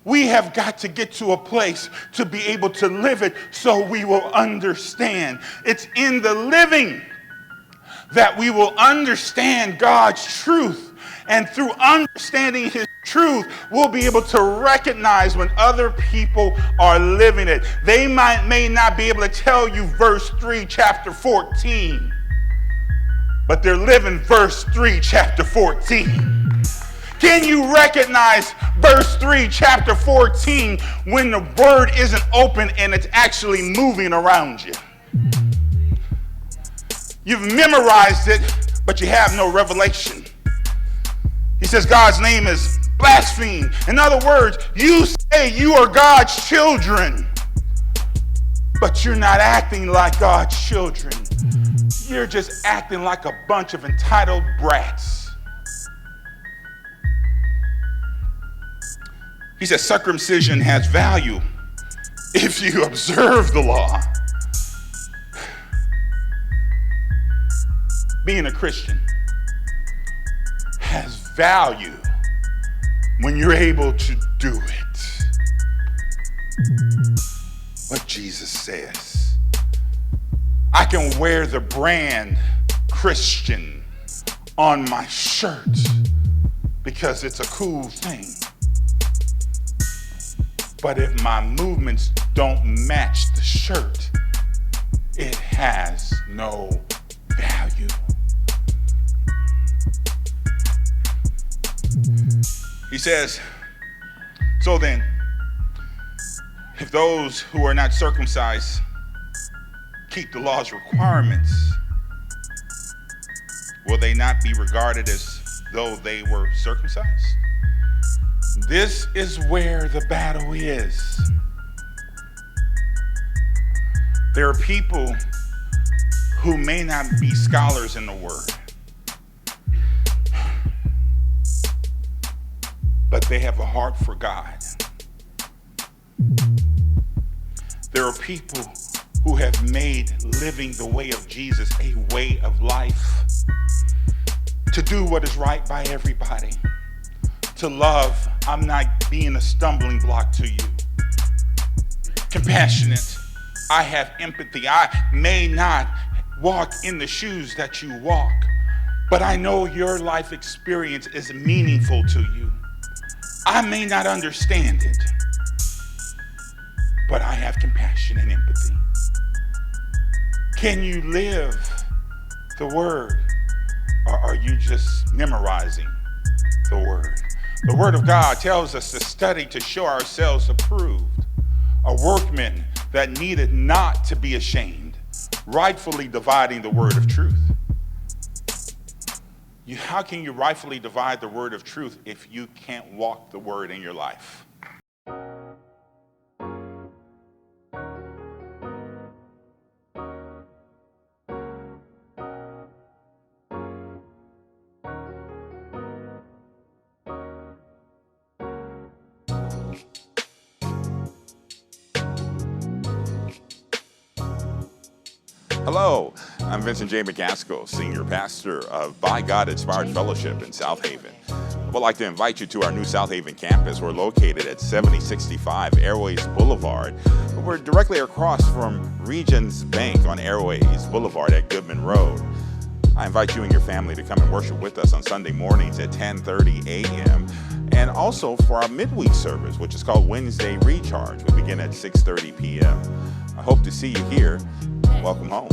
We have got to get to a place to be able to live it so we will understand. It's in the living that we will understand God's truth. And through understanding his truth, we'll be able to recognize when other people are living it. They may not be able to tell you verse 3, chapter 14, but they're living verse 3, chapter 14. Can you recognize verse 3, chapter 14, when the word isn't open and it's actually moving around you? You've memorized it, but you have no revelation. He says God's name is blasphemed. In other words, you say you are God's children, but you're not acting like God's children. You're just acting like a bunch of entitled brats. He says circumcision has value if you observe the law. Being a Christian has value when you're able to do it. What Jesus says. I can wear the brand Christian on my shirt because it's a cool thing. But if my movements don't match the shirt, it has no value. He says, so then, if those who are not circumcised keep the law's requirements, will they not be regarded as though they were circumcised? This is where the battle is. There are people who may not be scholars in the word, but they have a heart for God. There are people who have made living the way of Jesus a way of life, to do what is right by everybody, to love. I'm not being a stumbling block to you. Compassionate. I have empathy. I may not walk in the shoes that you walk, but I know your life experience is meaningful to you. I may not understand it, but I have compassion and empathy. Can you live the word, or are you just memorizing the word? The word of God tells us to study to show ourselves approved, a workman that needed not to be ashamed, rightfully dividing the word of truth. How can you rightfully divide the word of truth if you can't walk the word in your life? Hello, I'm Vincent J. McCaskill, Senior Pastor of By God Inspired Fellowship in South Haven. I would like to invite you to our new South Haven campus. We're located at 7065 Airways Boulevard. We're directly across from Regions Bank on Airways Boulevard at Goodman Road. I invite you and your family to come and worship with us on Sunday mornings at 10:30 a.m. and also for our midweek service, which is called Wednesday Recharge. We begin at 6:30 p.m. I hope to see you here. Welcome home.